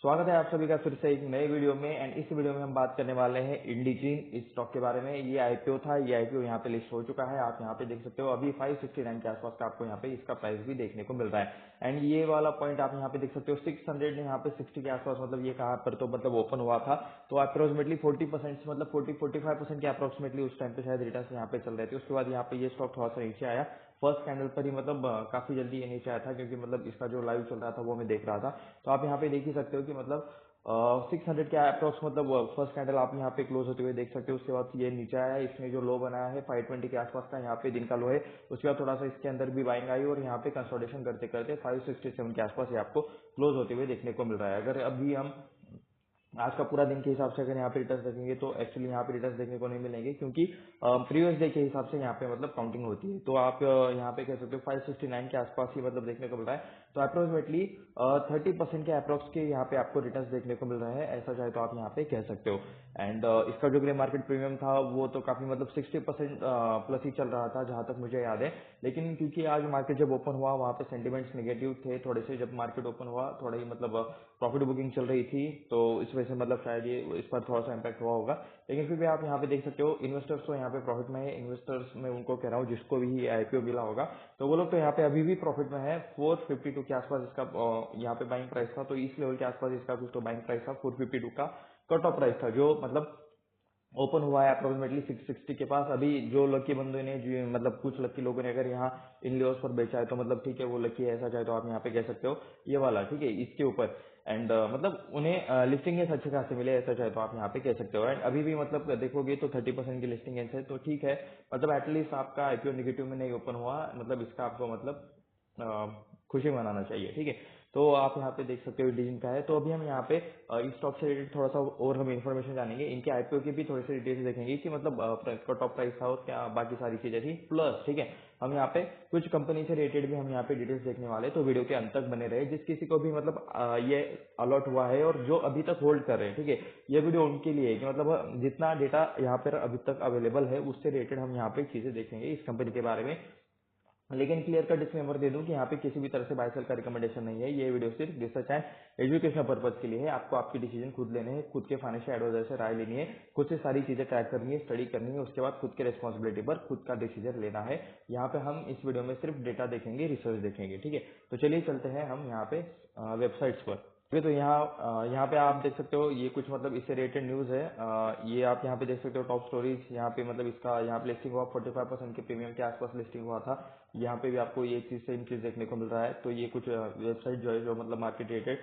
स्वागत है आप सभी का फिर से एक नए वीडियो में। एंड इस वीडियो में हम बात करने वाले हैं इंडिजीन इस स्टॉक के बारे में। ये आईपीओ था, ये आईपीओ यहाँ पे लिस्ट हो चुका है। आप यहाँ पे देख सकते हो अभी 569 के आसपास का आपको यहाँ पे इसका प्राइस भी देखने को मिल रहा है। एंड ये वाला पॉइंट आप यहाँ पे देख सकते हो 600 ने यहाँ पे 60 के आसपास मतलब ये कहाँ पर तो मतलब ओपन हुआ था। तो अप्रोक्सीमेटली 40% से मतलब 40-45% के अप्रोक्सीमेटली उस टाइम पे शायद रिटर्न यहाँ पे चल रहे थे। उसके बाद यहाँ पे ये स्टॉक थोड़ा सा नीचे आया फर्स्ट कैंडल पर ही, मतलब काफी जल्दी ये नीचे आया था क्योंकि मतलब इसका जो लाइव चल रहा था वो मैं देख रहा था। तो आप यहाँ पे देख ही सकते हो कि मतलब 600 के अप्रोक्स मतलब फर्स्ट कैंडल आप यहाँ पे क्लोज होते हुए देख सकते हो। उसके बाद ये नीचे आया, इसने जो लो बनाया है 520 के आसपास का यहाँ पे दिन का लो है। उसके बाद थोड़ा सा इसके अंदर भी बाइंग आई और यहाँ पे कंसोलिडेशन करते करते 567 के आसपास ये आपको क्लोज होते हुए देखने को मिल रहा है। अगर अभी हम आज का पूरा दिन के हिसाब से अगर यहाँ पे रिटर्न देखेंगे तो एक्चुअली यहाँ पे रिटर्न देखने को नहीं मिलेंगे क्योंकि प्रीवियस डे के हिसाब से यहाँ पे मतलब काउंटिंग होती है। तो आप यहाँ पे कह सकते हो 569 के आसपास ही मतलब देखने को मिल रहा है। तो अप्रोक्सीमेटली 30% के अप्रोक्स के यहाँ पे आपको रिटर्न देखने को मिल रहा है, ऐसा चाहे तो आप यहाँ पे कह सकते हो। एंड इसका जो ग्रे मार्केट प्रीमियम था वो तो काफी मतलब 60% प्लस ही चल रहा था जहां तक मुझे याद है। लेकिन क्योंकि आज मार्केट जब ओपन हुआ वहां पे सेंटिमेंट्स नेगेटिव थे थोड़े से, जब मार्केट ओपन हुआ थोड़ा ही मतलब प्रॉफिट बुकिंग चल रही थी तो इस वजह से मतलब शायद ये इस पर थोड़ा सा इम्पैक्ट हुआ होगा। लेकिन फिर भी आप यहाँ पे देख सकते हो इन्वेस्टर्स तो यहाँ पे प्रॉफिट में है। इन्वेस्टर्स में उनको कह रहा हूँ जिसको भी ये आईपीओ मिला होगा तो वो लोग तो यहाँ पे अभी भी प्रॉफिट में है। 452 के आसपास इसका यहाँ पे बाइंग प्राइस था, तो इस लेवल के आसपास इसका कुछ तो बाइंग प्राइस था। 452 का कट ऑफ प्राइस था जो मतलब ओपन हुआ है अप्रोक्सीमेटली 660 के पास। अभी जो लकी बंदों ने जो मतलब कुछ लकी लोगों ने अगर यहाँ इन लेवल्स पर बेचा है तो मतलब ठीक है वो लकी है, ऐसा चाहे तो आप यहाँ पे कह सकते हो ये वाला ठीक है इसके ऊपर। एंड मतलब उन्हें लिस्टिंग अच्छे खासे मिले, ऐसा चाहे तो आप यहाँ पे कह सकते हो। एंड अभी भी मतलब देखोगे तो 30% की लिस्टिंग है तो ठीक है, मतलब एटलीस्ट आपका आईपीओ नेगेटिव में नहीं ओपन हुआ, मतलब इसका आपको मतलब खुशी मनाना चाहिए। ठीक है, तो आप यहाँ पे देख सकते हो डिजीन का है। तो अभी हम यहाँ पे इस स्टॉक से रिलेटेड थोड़ा सा और हम इन्फॉर्मेशन जानेंगे, इनके आईपीओ की भी थोड़ी सी डिटेल्स देखेंगे कि मतलब का टॉप प्राइस था और क्या बाकी सारी चीजें थी। प्लस ठीक है हम यहाँ पे कुछ कंपनी से रिलेटेड भी हम यहाँ पे डिटेल्स देखने वाले, तो वीडियो के अंत तक बने रहे। जिस किसी को भी मतलब ये अलॉट हुआ है और जो अभी तक होल्ड कर रहे हैं, ठीक है ये वीडियो उनके लिए है कि मतलब जितना डेटा यहाँ पर अभी तक अवेलेबल है उससे रिलेटेड हम यहाँ पे चीजें देखेंगे इस कंपनी के बारे में। लेकिन क्लियर कट डिस्क्लेमर दे दूं कि यहाँ पे किसी भी तरह से बाय सेल का रिकमेंडेशन नहीं है। ये वीडियो सिर्फ रिसर्च एंड एजुकेशनल पर्पज के लिए है। आपको आपकी डिसीजन खुद लेने हैं, खुद के फाइनेंशियल एडवाइजर से राय लेनी है, खुद से सारी चीजें ट्रैक करनी है, स्टडी करनी है, उसके बाद खुद के रिस्पॉन्सिबिलिटी पर खुद का डिसीजन लेना है। यहाँ पे हम इस वीडियो में सिर्फ डेटा देखेंगे, रिसर्च देखेंगे। ठीक है, तो चलिए चलते हैं हम यहाँ पे वेबसाइट्स पर। तो यहाँ पे आप देख सकते हो ये कुछ मतलब इससे रिलेटेड न्यूज है। ये आप यहाँ पे देख सकते हो टॉप स्टोरीज। यहाँ पे मतलब इसका यहाँ पे लिस्टिंग हुआ 45% के प्रीमियम के आसपास लिस्टिंग हुआ था। यहाँ पे भी आपको ये चीज से इंक्रीज देखने को मिल रहा है। तो ये कुछ वेबसाइट जो है जो मतलब मार्केट रिलेटेड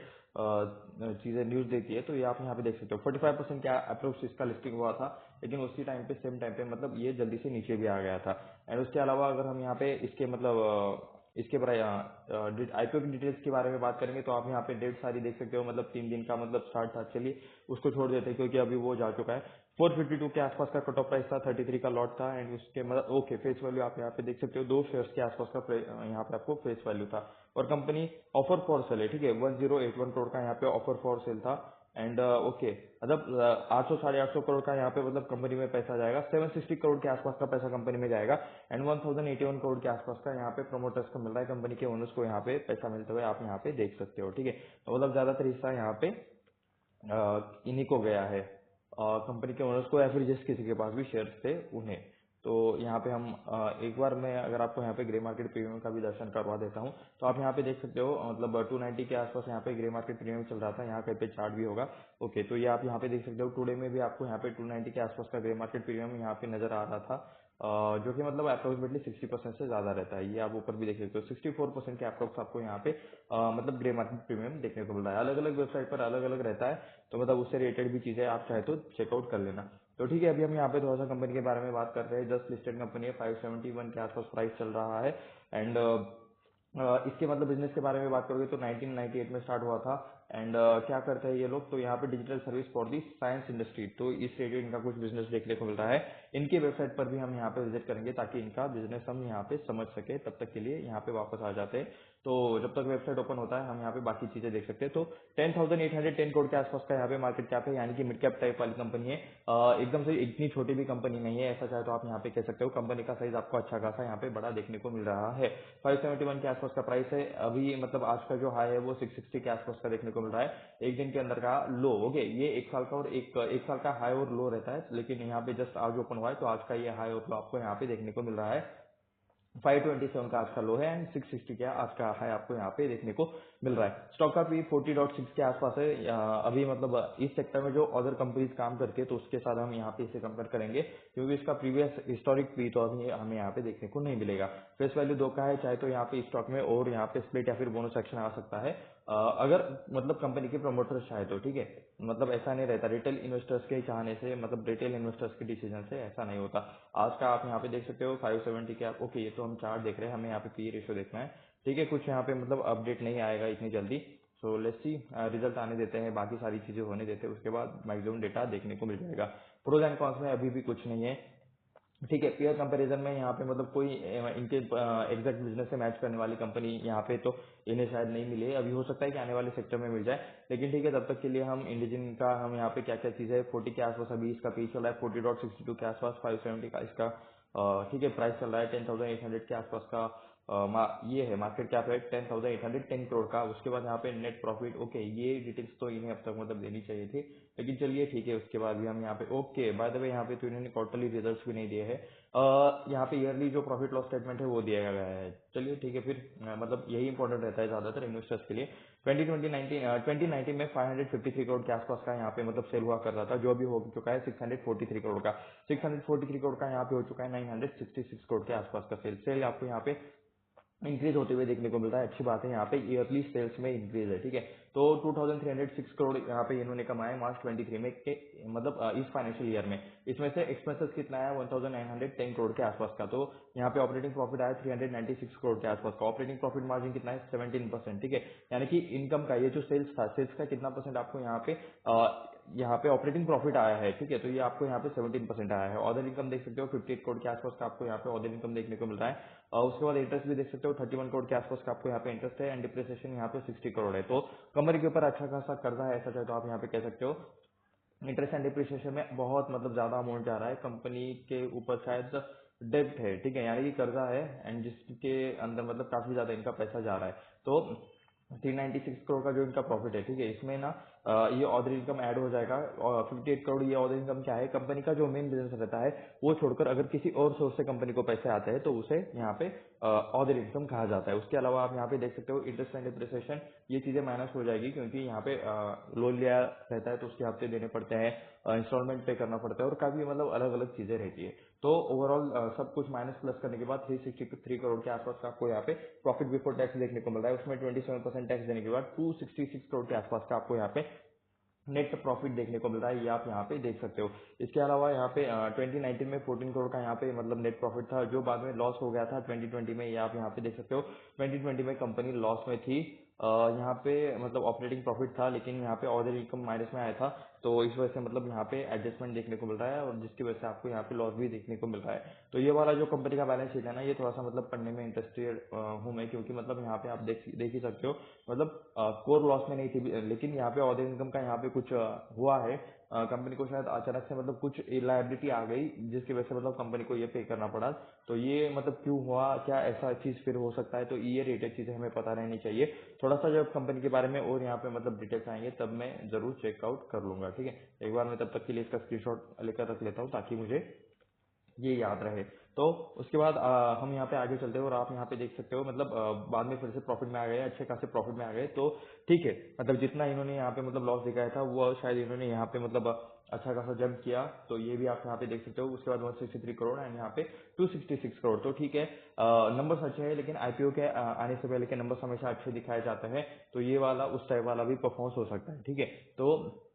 चीजें न्यूज देती है, तो ये आप यहाँ पे देख सकते हो 45% का अप्रोक्स इसका लिस्टिंग हुआ था। लेकिन उसी टाइम पे सेम टाइम पे मतलब ये जल्दी से नीचे भी आ गया था। एंड उसके अलावा अगर हम यहाँ पे इसके मतलब इसके आईपीओ की डिटेल्स के बारे में बात करेंगे तो आप यहाँ पे डेट सारी देख सकते हो। मतलब 3 दिन का मतलब स्टार्ट था, चलिए उसको छोड़ देते हैं क्योंकि अभी वो जा चुका है। 452 के आसपास का कट ऑफ प्राइस था, 33 का लॉट था। एंड उसके मतलब ओके फेस वैल्यू आप यहाँ पे देख सकते हो 2 शेयर्स के आसपास का यहाँ पे आपको फेस वैल्यू था। और कंपनी ऑफर फॉर सेल है, ठीक है 1081 करोड़ का यहाँ पे ऑफर फॉर सेल था। एंड ओके मतलब 800 850 करोड़ का यहाँ पे मतलब कंपनी में पैसा जाएगा, 760 करोड़ के आसपास का पैसा कंपनी में जाएगा। एंड 1081 करोड़ के आसपास का यहाँ पे प्रोमोटर्स को मिल रहा है, कंपनी के ओनर्स को यहाँ पे पैसा मिलते हुए आप यहाँ पे देख सकते हो। ठीक है, तो मतलब ज्यादातर हिस्सा यहाँ पे इन्हीं को गया है, कंपनी के ओनर्स को या फिर जिस किसी के पास भी शेयर्स थे उन्हें। तो यहाँ पे हम एक बार मैं अगर आपको यहाँ पे ग्रे मार्केट प्रीमियम का भी दर्शन करवा देता हूँ तो आप यहाँ पे देख सकते हो मतलब 290 के आसपास यहाँ पे ग्रे मार्केट प्रीमियम चल रहा था। यहाँ कहीं पे चार्ट भी होगा। ओके, तो ये आप यहाँ पे देख सकते हो टुडे में भी आपको यहाँ पे 290 के आसपास का ग्रे मार्केट प्रीमियम यहाँ पे नजर आ रहा था, जो कि मतलब अप्रोक्सीमेटली 60% से ज्यादा रहता है। ये आप ऊपर भी देख सकते हो 64% के अप्रोक्स आपको यहाँ पे मतलब ग्रे मार्केट प्रीमियम देखने को मिल रहा है। अलग अलग वेबसाइट पर अलग अलग रहता है, तो मतलब उससे रिलेटेड भी चीजें आप चाहे तो चेकआउट कर लेना। तो ठीक है, अभी हम यहाँ पे थोड़ा सा कंपनी के बारे में बात करते हैं। जस्ट लिस्टेड कंपनी है, 571 के आसपास प्राइस चल रहा है। एंड इसके मतलब बिजनेस के बारे में बात करोगे तो 1998 में स्टार्ट हुआ था। एंड क्या करते हैं ये लोग, तो यहाँ पे digital service for the science industry, तो इस रिलेटेड इनका कुछ बिजनेस देखने को मिल रहा है। इनकी वेबसाइट पर भी हम यहाँ पे विजिट करेंगे ताकि इनका बिजनेस हम यहाँ पे समझ सके। तब तक के लिए यहाँ पे वापस आ जाते हैं, तो जब तक वेबसाइट ओपन होता है हम यहाँ पे बाकी चीजें देख सकते हैं। तो 10,810 करोड़ के आसपास का यहाँ पे मार्केट कैप है, यानी कि मिड कैप टाइप वाली कंपनी है। एकदम से इतनी छोटी भी कंपनी नहीं है, ऐसा चाहे तो आप यहाँ पे कह सकते हो। कंपनी का साइज आपको अच्छा खासा यहाँ पे बड़ा देखने को मिल रहा है। 571 के आसपास का प्राइस है। अभी मतलब आज का जो हाई है वो 660 के आसपास का देखने को को मिल रहा है, एक दिन के अंदर का लो। ओके, ये एक साल का और एक साल का हाई और लो रहता है, लेकिन यहाँ पे जस्ट आज ओपन हुआ है तो आज का ये हाई और लो आपको यहाँ पे देखने को मिल रहा है। 527 का आज का लो है एंड 660 का आज का हाई आपको यहाँ पे देखने को मिल रहा है। स्टॉक का भी 40.6 के आसपास है। अभी मतलब इस सेक्टर में जो अदर कंपनीज काम करके तो उसके साथ हम यहाँ पे इसे कंपेयर करेंगे, क्योंकि इसका प्रीवियस हिस्टोरिक पी तो अभी हमें यहाँ पे देखने को नहीं मिलेगा। फेस वैल्यू 2 का है, चाहे तो यहाँ पे स्टॉक में और यहाँ पे स्प्लिट या फिर बोनस सेक्शन आ सकता है, अगर मतलब कंपनी के प्रमोटर्स चाहे तो। ठीक है, मतलब ऐसा नहीं रहता रिटेल इन्वेस्टर्स के चाहने से, मतलब रिटेल इन्वेस्टर्स के डिसीजन से ऐसा नहीं होता। आज का आप यहाँ पे देख सकते हो 570 के आप। ओके, ये तो हम चार्ट देख रहे हैं, हमें यहाँ पे पी रेशियो देखना है। ठीक है, कुछ यहाँ पे मतलब अपडेट नहीं आएगा इतनी जल्दी, सो लेट्स सी, रिजल्ट आने देते हैं, बाकी सारी चीजें होने देते हैं, उसके बाद मैक्सिमम डेटा देखने को मिल जाएगा। प्रोज एंड कॉन्स में अभी भी कुछ नहीं है। ठीक है, पेयर कंपैरिजन में यहाँ पे मतलब कोई इनके एग्जैक्ट बिजनेस से मैच करने वाली कंपनी यहाँ पे तो इन्हें शायद नहीं मिले। अभी हो सकता है कि आने वाले सेक्टर में मिल जाए, लेकिन ठीक है, तब तक के लिए हम इंडिजिन का हम यहाँ पे क्या क्या चीज है 40 के आसपास अभी इसका पेज चल रहा है, 40.62 के आसपास, 570 का इसका ठीक है प्राइस चल रहा है, 10,800 के आसपास का ये है मार्केट कैप है 10,810 करोड़ का। उसके बाद यहाँ पे नेट प्रॉफिट। ओके, ये डिटेल्स तो इन्हें अब तक मतलब देनी चाहिए थी, लेकिन चलिए ठीक है। उसके बाद भी हम यहाँ पे ओके, बाय द वे यहाँ पे तो इन्होंने क्वार्टरली रिजल्ट्स भी नहीं दिए हैं, यहाँ पे ईयरली जो प्रॉफिट लॉस स्टेटमेंट है वो दिया गया है। चलिए ठीक है, फिर मतलब यही इंपॉर्टेंट रहता है ज्यादातर इन्वेस्टर्स के लिए। 2019 में 553 करोड़ के आसपास का यहाँ पे मतलब सेल हुआ कर रहा था, जो भी हो चुका है 643 करोड़ का। 643 करोड़ का यहाँ पे हो चुका है 966 करोड़ के आसपास का सेल आपको यहाँ पे इंक्रीज होते हुए देखने को मिल रहा है। अच्छी बात है, यहाँ पे ईयरली सेल्स में इंक्रीज है। ठीक है, तो 2306 करोड़ यहाँ पे इन्होंने कमाए मार्च 23 में के मतलब इस फाइनेंशियल ईयर में। इसमें से एक्सपेंसेस कितना है 1910 करोड़ के आसपास का। तो यहाँ पे ऑपरेटिंग प्रॉफिट आया 396 करोड़ के आसपास का। ऑपरेटिंग प्रॉफिट मार्जिन कितना है 17%। ठीक है, यानी कि इनकम का ये जो सेल्स था, सेल्स का कितना परसेंट आपको यहाँ पे ऑपरेटिंग प्रॉफिट आया है। ठीक है, तो ये आपको यहाँ पे 17% आया है। ऑर्डर इनकम देख सकते हो 58 करोड़ के आसपास का आपको यहाँ पे ऑर्डर इनकम देखने को मिल रहा है। उसके बाद इंटरेस्ट भी देख सकते हो 31 करोड़ के आसपास का आपको यहाँ पे इंटरेस्ट है एंड डिप्रिसिएशन यहाँ पे 60 करोड़ है। तो कंपनी के ऊपर अच्छा खासा कर्जा है, ऐसा चाहे तो आप यहाँ पे कह सकते हो। इंटरेस्ट एंड डिप्रिसिएशन में बहुत मतलब ज्यादा अमाउंट जा रहा है कंपनी के ऊपर, शायद डेब्ट है। ठीक है, यानी कि कर्जा है एंड जिसके अंदर मतलब काफी ज्यादा इनका पैसा जा रहा है। तो 396 करोड़ का जो इनका प्रॉफिट है, ठीक है, इसमें ना ये ऑर्डर इनकम ऐड हो जाएगा। और 58 करोड़ ये ऑर्डर इनकम क्या है, कंपनी का जो मेन बिजनेस रहता है वो छोड़कर अगर किसी और सोर्स से कंपनी को पैसे आते हैं तो उसे यहाँ पे ऑर्डर इनकम कहा जाता है। उसके अलावा आप यहाँ पे देख सकते हो इंटरेस्ट एंड डिप्रिसिएशन, ये चीजें माइनस हो जाएगी, क्योंकि यहाँ पे लोन लिया रहता है तो उसके हफ्ते देने पड़ते हैं, इंस्टॉलमेंट पे करना पड़ता है और काफी मतलब अलग अलग चीजें रहती है। तो ओवरऑल सब कुछ माइनस प्लस करने के बाद 363 करोड़ के आसपास का आपको यहाँ पे प्रॉफिट बिफोर टैक्स देखने को मिल रहा है। उसमें 27% टैक्स देने के बाद 266 करोड़ के आसपास का आपको यहाँ पे नेट प्रॉफिट देखने को मिल रहा है, ये आप यहाँ पे देख सकते हो। इसके अलावा यहाँ पे 2019 में 14 करोड़ का यहाँ पे मतलब नेट प्रॉफिट था, जो बाद में लॉस हो गया था 2020 में, ये आप यहाँ पे देख सकते हो। 2020 में कंपनी लॉस में थी, यहाँ पे मतलब ऑपरेटिंग प्रॉफिट था, लेकिन यहाँ पे ऑर्डर इनकम माइनस में आया था, तो इस वजह से मतलब यहाँ पे एडजस्टमेंट देखने को मिल रहा है और जिसकी वजह से आपको यहाँ पे लॉस भी देखने को मिल रहा है। तो ये वाला जो कंपनी का बैलेंस शीट है ना, ये थोड़ा सा मतलब पढ़ने में इंटरेस्टेड हूँ मैं, क्योंकि मतलब यहाँ पे आप देख ही सकते हो, मतलब कोर लॉस में नहीं थी, लेकिन यहाँ पे ऑर्डर इनकम का यहाँ पे कुछ हुआ है। कंपनी को शायद अचानक से मतलब कुछ लायबिलिटी आ गई, जिसकी वजह से मतलब कंपनी को ये पे करना पड़ा। तो ये मतलब क्यों हुआ, क्या ऐसा चीज फिर हो सकता है, तो ये रिलेटेड चीजें हमें पता रहनी चाहिए। थोड़ा सा जब कंपनी के बारे में और यहाँ पे मतलब डिटेल्स आएंगे तब मैं जरूर चेकआउट कर लूंगा। ठीक है, एक बार मैं तब तक के लिए इसका स्क्रीनशॉट लेकर रख लेता हूँ ताकि मुझे ये याद रहे। तो उसके बाद हम यहाँ पे आगे चलते हैं और आप यहाँ पे देख सकते हो मतलब बाद में फिर से प्रॉफिट में आ गए, अच्छे खासे प्रॉफिट में आ गए। तो ठीक है, मतलब जितना इन्होंने यहाँ पे मतलब लॉस दिखाया था वो शायद इन्होंने यहाँ पे मतलब अच्छा खासा जंप किया, तो ये भी आप यहाँ पे देख सकते हो। उसके बाद 163 करोड़ एंड यहाँ पे 266 करोड़। तो ठीक है, नंबर्स अच्छे हैं, लेकिन आईपीओ के आने से पहले के नंबर्स हमेशा अच्छे दिखाए जाते हैं, तो ये वाला उस टाइप वाला भी परफॉर्मेंस हो सकता है। ठीक है, तो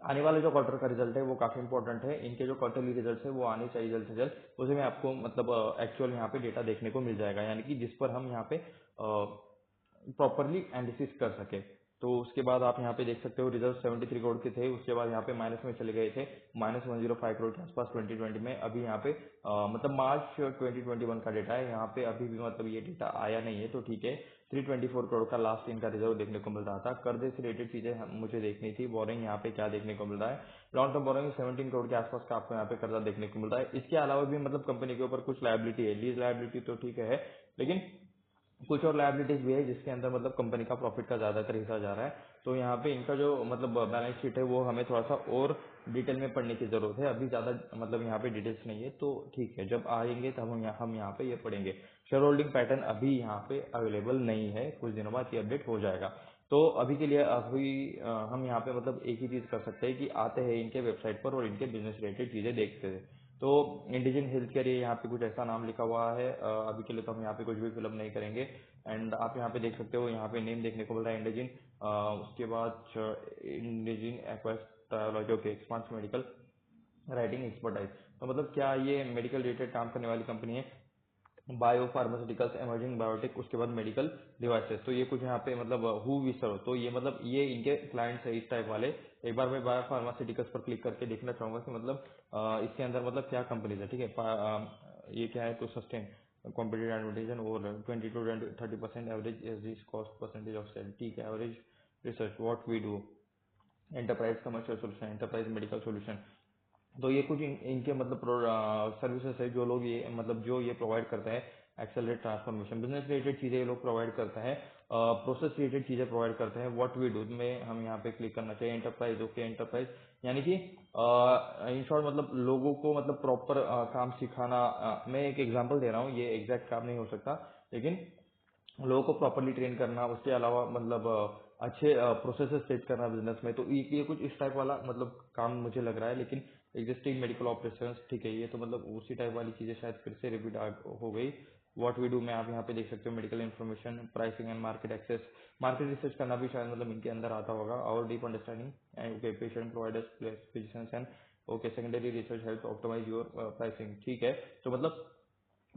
आने वाले जो क्वार्टर का रिजल्ट है वो काफी इंपॉर्टेंट है, इनके जो क्वार्टरली रिजल्ट है वो आने चाहिए जल्द से जल्द, उसे मैं आपको मतलब एक्चुअल यहाँ पे डेटा देखने को मिल जाएगा, यानी कि जिस पर हम यहाँ पे प्रॉपरली एनालिसिस कर सके। तो उसके बाद आप यहाँ पे देख सकते हो रिजल्ट 73 करोड़ के थे, उसके बाद यहाँ पे माइनस में चले गए थे, -105 करोड़ के आसपास 2020 में। अभी यहाँ पे मतलब मार्च 2021 का डेटा है, यहाँ पे अभी भी मतलब ये डेटा आया नहीं है, तो ठीक है। 324 करोड़ का लास्ट इनका रिजर्व देखने को मिल रहा था। कर्जे से रिलेटेड चीजें मुझे देखनी थी, बोरिंग यहाँ पे क्या देखने को मिल रहा है, लॉन्ग टर्म बोरिंग 17 करोड़ के आसपास का आपको यहाँ पे कर्जा देखने को मिल रहा है। इसके अलावा भी मतलब कंपनी के ऊपर कुछ लायबिलिटी है, लीज लायबिलिटी तो ठीक है, लेकिन कुछ और लायबिलिटीज भी है जिसके अंदर मतलब कंपनी का प्रॉफिट का ज्यादातर हिस्सा जा रहा है। तो यहाँ पे इनका जो मतलब बैलेंस शीट है वो हमें थोड़ा सा और डिटेल में पढ़ने की जरूरत है। अभी ज्यादा मतलब यहाँ पे डिटेल्स नहीं है, तो ठीक है, जब आएंगे तब हम यहाँ पे ये पढ़ेंगे। शेयर होल्डिंग पैटर्न अभी यहाँ पे अवेलेबल नहीं है, कुछ दिनों बाद ये अपडेट हो जाएगा। तो अभी के लिए हम यहाँ पे मतलब एक ही चीज कर सकते हैं कि आते हैं इनके वेबसाइट पर और इनके बिजनेस रिलेटेड चीजें देखते हैं। तो इंडिजन हेल्थ केयर, ये यहाँ पे कुछ ऐसा नाम लिखा हुआ है। अभी के लिए तो हम यहाँ पे कुछ भी फिलअप नहीं करेंगे। एंड आप यहाँ पे देख सकते हो, यहाँ पे नेम देखने को मिल रहा है इंडिजिन। उसके बाद इंडिजिन एक्वास्ट्रोलॉजी, okay, expanse medical writing expertise. तो मतलब क्या ये मेडिकल रिलेटेड काम करने वाली कंपनी है? बायो फार्मास्यूटिकल्स, इमर्जिंग बायोटेक, उसके बाद मेडिकल डिवाइसेस। तो ये कुछ यहाँ पे मतलब हु वी सर्व, तो ये मतलब ये इनके क्लाइंट्स है इस टाइप वाले। एक बार मैं बायो फार्मास्यूटिकल्स पर क्लिक करके देखना चाहूंगा कि मतलब इसके अंदर मतलब क्या कंपनीज है। ठीक है, ये क्या है, तो सस्टेन कॉम्पिटेटिव एडवर्टाइजेशन और 20 to 30% average as this cost percentage of sale. ठीक है, average research what we do, enterprise commercial solution, enterprise medical solution. तो ये कुछ इनके मतलब सर्विसेज है जो लोग ये मतलब जो ये प्रोवाइड करते हैं। एक्सेलरेट ट्रांसफॉर्मेशन, बिजनेस रिलेटेड चीजें ये लोग प्रोवाइड करते हैं। प्रोसेस रिलेटेड चीजें प्रोवाइड करते हैं। व्हाट वी डू में हम यहाँ पे क्लिक करना चाहिए। एंटरप्राइज, ओके, एंटरप्राइज यानी कि इन शॉर्ट मतलब लोगों को मतलब प्रॉपर काम सिखाना। मैं एक एग्जांपल दे रहा हूँ, ये एग्जैक्ट काम नहीं हो सकता, लेकिन लोगों को प्रॉपरली ट्रेन करना, उसके अलावा मतलब अच्छे प्रोसेसेस सेट करना बिजनेस में। तो ये कुछ इस टाइप वाला मतलब काम मुझे लग रहा है। लेकिन एग्जिस्टिंग मेडिकल ऑपरेशंस, ठीक है, ये तो मतलब उसी टाइप वाली चीजें शायद फिर से रिपीट हो गई। व्हाट वी डू में आप यहाँ पे देख सकते हो, medical information, pricing and market access, market research करना भी शायद मतलब इनके अंदर आता होगा। और deep understanding and okay patient providers physicians and okay secondary research help optimise your pricing. ठीक है, तो मतलब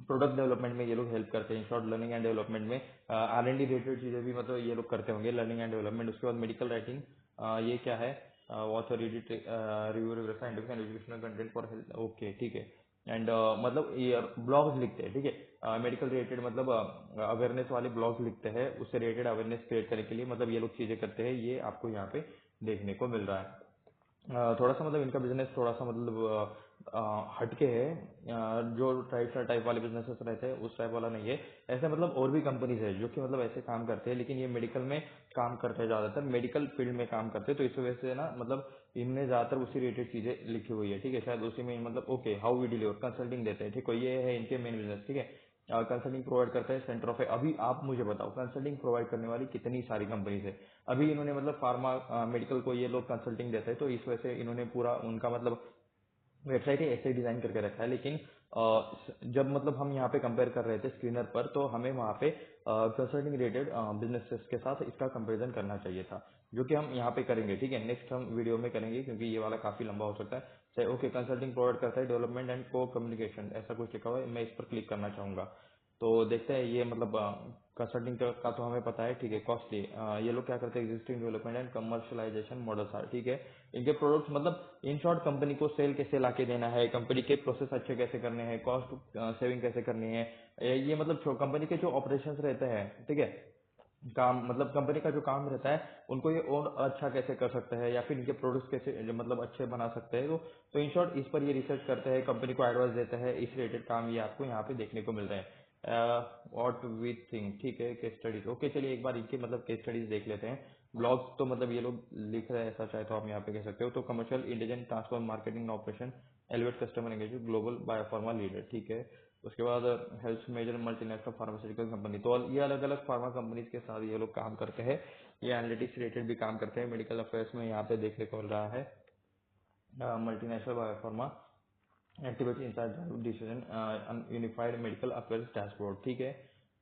प्रोडक्ट डेवलपमेंट में ये लोग हेल्प करते हैं। शॉर्ट लर्निंग एंड डेवलपमेंट में R&D रिलेटेड चीजें भी मतलब ये लोग करते होंगे, लर्निंग एंड डेवलपमेंट। उसके बाद मेडिकल राइटिंग, ये क्या है, author edit review review scientific and educational content for health, okay, ठीक है। एंड मतलब ये ब्लॉग्स लिखते हैं। ठीक है, मेडिकल रिलेटेड मतलब अवेयरनेस वाले ब्लॉग्स लिखते हैं, उससे रिलेटेड अवेयरनेस क्रिएट करने के लिए मतलब ये लोग चीजें करते हैं। ये आपको यहाँ पे देखने को मिल रहा है। थोड़ा सा मतलब इनका बिजनेस थोड़ा सा मतलब हटके है। जो टाइप वाले बिजनेसेस रहते हैं उस टाइप वाला नहीं है। ऐसे मतलब और भी कंपनीज है जो कि मतलब ऐसे काम करते हैं, लेकिन ये मेडिकल में काम करते हैं, ज्यादातर मेडिकल फील्ड में काम करते हैं। तो इस वजह से ना मतलब इनने ज्यादातर उसी रिलेटेड चीजें लिखी हुई है। ठीक है, शायद उसी में मतलब okay, how we deliver consulting देते हैं। ठीक है, ये है इनके मेन बिजनेस। ठीक है, कंसल्टिंग प्रोवाइड करता है सेंटर ऑफ। अभी आप मुझे बताओ, कंसल्टिंग प्रोवाइड करने वाली कितनी सारी कंपनीज है। अभी इन्होंने मतलब फार्मा मेडिकल को ये लोग कंसल्टिंग देते हैं, तो इस वजह से इन्होंने पूरा उनका मतलब वेबसाइट ही ऐसे डिजाइन करके रखा है। लेकिन जब मतलब हम यहाँ पे कंपेयर कर रहे थे स्क्रीनर पर, तो हमें वहाँ पे कंसल्टिंग रिलेटेड बिजनेसेस के साथ इसका कंपैरिजन करना चाहिए था, जो कि हम यहाँ पे करेंगे। ठीक है, नेक्स्ट हम वीडियो में करेंगे, क्योंकि ये वाला काफी लंबा हो सकता है। चाहे ओके, कंसल्टिंग प्रोवाइड करता है डेवलपमेंट एंड को कम्युनिकेशन, ऐसा कुछ लिखा हुआ है। मैं इस पर क्लिक करना चाहूंगा, तो देखते हैं। ये मतलब कंसल्टिंग का तो हमें पता है। ठीक है, कॉस्टली, ये लोग क्या करते हैं, existing development and commercialisation models are. ठीक है, इनके प्रोडक्ट्स मतलब इन शॉर्ट कंपनी को सेल कैसे लाके देना है, कंपनी के प्रोसेस अच्छे कैसे करने हैं, कॉस्ट सेविंग कैसे करनी है। ये मतलब कंपनी के जो ऑपरेशंस रहते हैं, ठीक है, काम मतलब कंपनी का जो काम रहता है, उनको ये और अच्छा कैसे कर सकते हैं, या फिर इनके प्रोडक्ट्स कैसे मतलब अच्छे बना सकते हैं। तो इन शॉर्ट इस पर ये रिसर्च करते हैं, कंपनी को एडवाइस देते हैं। इस रिलेटेड काम ये आपको यहाँ पे देखने को मिल रहे हैं। व्हाट वी थिंक, ठीक है, केस स्टडीज, ओके, चलिए एक बार इनके मतलब केस स्टडीज देख लेते हैं। ब्लॉग्स तो मतलब ये लोग लिख रहे हैं, ऐसा चाहे तो आप यहाँ पे कह सकते हो। तो commercial intelligent transform marketing operation elevate customer engagement global biopharma leader. ठीक है, उसके बाद health major multinational pharmaceutical company. तो ये अलग अलग फार्मा कंपनीज के साथ ये लोग काम करते हैं। ये एनालिटिक्स रिलेटेड भी काम करते हैं। मेडिकल अफेयर्स में यहाँ पे देखने को मिल रहा है multinational biopharma activity inside decision unified medical affairs dashboard. ठीक है,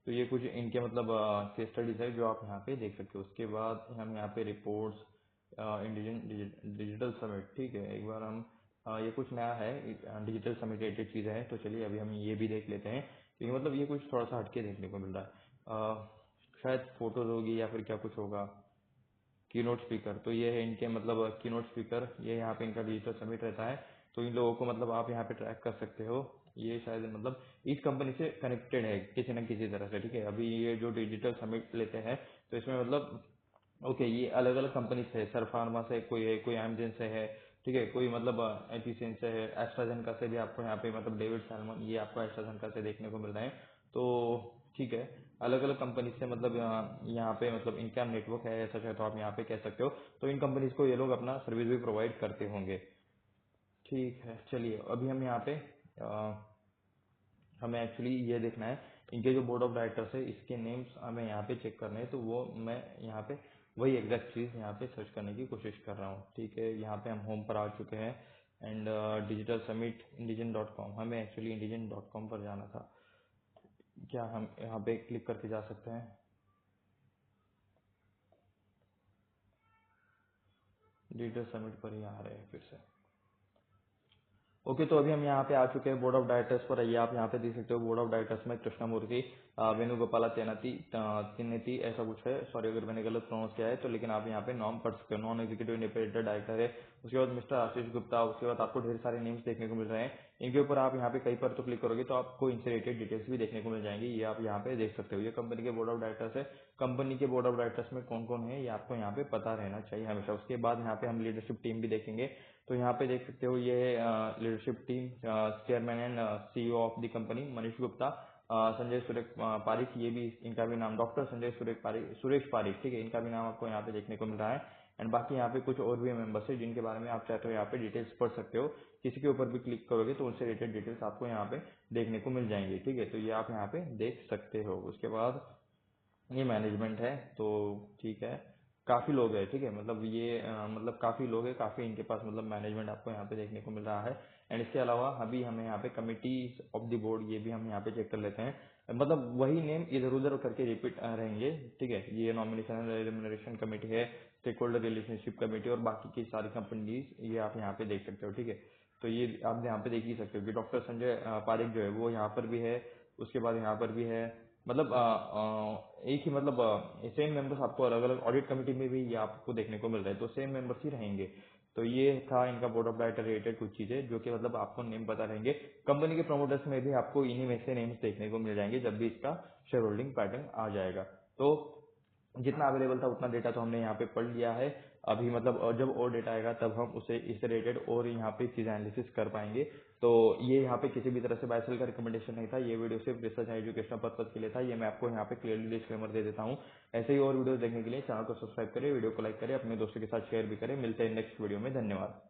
तो ये कुछ इनके मतलब केस स्टडीज है जो आप यहाँ पे देख सकते हो। उसके बाद हम यहाँ पे रिपोर्ट्स, इंडिजन डिजिटल समिट। ठीक है, एक बार हम ये कुछ नया है, डिजिटल समिट रिलेटेड चीजें हैं। तो चलिए अभी हम ये भी देख लेते हैं, क्योंकि मतलब ये कुछ थोड़ा सा हटके देखने को मिल रहा है। शायद फोटोज होगी या फिर क्या कुछ होगा। कीनोट स्पीकर, तो ये है इनके मतलब कीनोट स्पीकर, ये यहाँ पे इनका डिजिटल समिट रहता है। तो इन लोगों को मतलब आप यहाँ पे ट्रैक कर सकते हो। ये शायद मतलब इस कंपनी से कनेक्टेड है किसी न किसी तरह से। ठीक है, अभी ये जो डिजिटल समिट लेते हैं, तो इसमें मतलब ओके, ये अलग अलग कंपनी से, सर फार्मा से कोई है, कोई एमजेन से है। ठीक है, कोई मतलब एपीसीएन से है, एस्ट्राजेनेका से भी आपको यहाँ पे मतलब डेविड सैलमन, ये आपको एस्ट्राजेनेका से देखने को मिल रहे हैं। तो ठीक है, अलग अलग कंपनी से मतलब यहाँ पे मतलब इनका नेटवर्क है ऐसा, चाहे तो आप यहाँ पे कह सकते हो। तो इन कंपनीज को ये लोग अपना सर्विस भी प्रोवाइड करते होंगे। ठीक है, चलिए अभी हम यहाँ पे हमें एक्चुअली ये देखना है इनके जो बोर्ड ऑफ डायरेक्टर्स है इसके नेम्स हमें यहाँ पे चेक करने हैं। तो वो मैं यहाँ पे वही एग्जैक्ट चीज़ यहाँ पे सर्च करने की कोशिश कर रहा हूँ। ठीक है, यहाँ पे हम होम पर आ चुके हैं एंड डिजिटल समिट इंडिजन.com, हमें एक्चुअली इंडिजन.com पर जाना था। क्या हम यहाँ पे क्लिक करके जा सकते हैं? डिजिटल समिट पर ही आ रहे हैं फिर से। ओके, तो अभी हम यहाँ पे आ चुके हैं बोर्ड ऑफ डायरेक्टर्स पर। आइए आप यहाँ पे देख सकते हो बोर्ड ऑफ डायरेक्टर्स में कृष्णमूर्ति वेणुगोपाला तिनेती ऐसा कुछ है। सॉरी अगर मैंने गलत प्रोनाउंस किया है तो, लेकिन आप यहाँ पे नाम पढ़ सकते हो। नॉन एग्जीक्यूटिव इंडिपेंडेंट डायरेक्टर है। उसके बाद मिस्टर आशीष गुप्ता, उसके बाद आपको ढेर सारे नेम्स देखने को मिल रहे हैं। इनके ऊपर आप यहाँ पे कहीं पर तो क्लिक करोगे तो आपको इनसे रिलेटेड डिटेल्स भी देखने को मिल जाएंगी। ये आप यहाँ पे देख सकते हो। ये कंपनी के बोर्ड ऑफ डायरेक्टर्स है। कंपनी के बोर्ड ऑफ डायरेक्टर्स में कौन कौन है ये आपको यहाँ पे पता रहना चाहिए हमेशा। उसके बाद यहाँ पे हम लीडरशिप टीम भी देखेंगे। तो यहाँ पे देख सकते हो ये leadership team, chairman and CEO of the company Manish Gupta, Sanjay Suresh Pareek, ये भी इनका भी नाम डॉक्टर संजय सुरेश पारिक। ठीक है, इनका भी नाम आपको यहाँ पे देखने को मिल रहा है। एंड बाकी यहाँ पे कुछ और भी मेंबर्स है जिनके बारे में आप चाहते हो यहाँ पे डिटेल्स पढ़ सकते हो। किसी के ऊपर भी क्लिक करोगे तो उनसे रिलेटेड डिटेल्स आपको यहाँ पे देखने को मिल जाएंगी। ठीक है, तो ये आप यहाँ पे देख सकते हो। उसके बाद ये मैनेजमेंट है। तो ठीक है, काफी लोग हैं। ठीक है, मतलब ये मतलब काफी लोग हैं, काफी इनके पास मतलब मैनेजमेंट आपको यहाँ पे देखने को मिल रहा है। एंड इसके अलावा अभी हमें यहाँ पे कमिटीज ऑफ द बोर्ड ये भी हम यहाँ पे चेक कर लेते हैं। मतलब वही नेम इधर उधर करके रिपीट रहेंगे। ठीक है, ये नॉमिनेशन रेम्युनरेशन कमेटी है, स्टेक होल्डर रिलेशनशिप कमेटी और बाकी की सारी कंपनीज ये आप यहाँ पे देख सकते हो। ठीक है, तो ये आप यहाँ पे देख ही सकते हो कि डॉक्टर संजय पारिक जो है वो यहाँ पर भी है। उसके बाद यहाँ पर भी है। मतलब एक ही मतलब सेम मेंबर्स आपको अलग अलग ऑडिट कमेटी में भी ये आपको देखने को मिल रहा है। तो सेम मेंबर्स ही रहेंगे। तो ये था इनका बोर्ड ऑफ डायरेक्टर रिलेटेड कुछ चीजें जो कि मतलब आपको नेम पता रहेंगे। कंपनी के प्रमोटर्स में भी आपको इन्हीं में से नेम्स देखने को मिल जाएंगे जब भी इसका शेयर होल्डिंग पैटर्न आ जाएगा। तो जितना अवेलेबल था उतना डेटा तो हमने यहाँ पे पढ़ लिया है। अभी मतलब और जब और डेटा आएगा तब हम उसे इससे रिलेटेड और यहाँ पे चीजें एनालिसिस कर पाएंगे। तो ये यहाँ पे किसी भी तरह से बाय सेल का रिकमेंडेशन नहीं था। ये वीडियो सिर्फ रिसर्च एंड एजुकेशनल पर्पज के लिए था। ये मैं आपको यहाँ पे क्लियरली डिस्क्लेमर दे देता हूँ। ऐसे ही और वीडियो देखने के लिए चैनल को सब्सक्राइब करें, वीडियो को लाइक करें, अपने दोस्तों के साथ शेयर भी करें। मिलते हैं नेक्स्ट वीडियो में। धन्यवाद।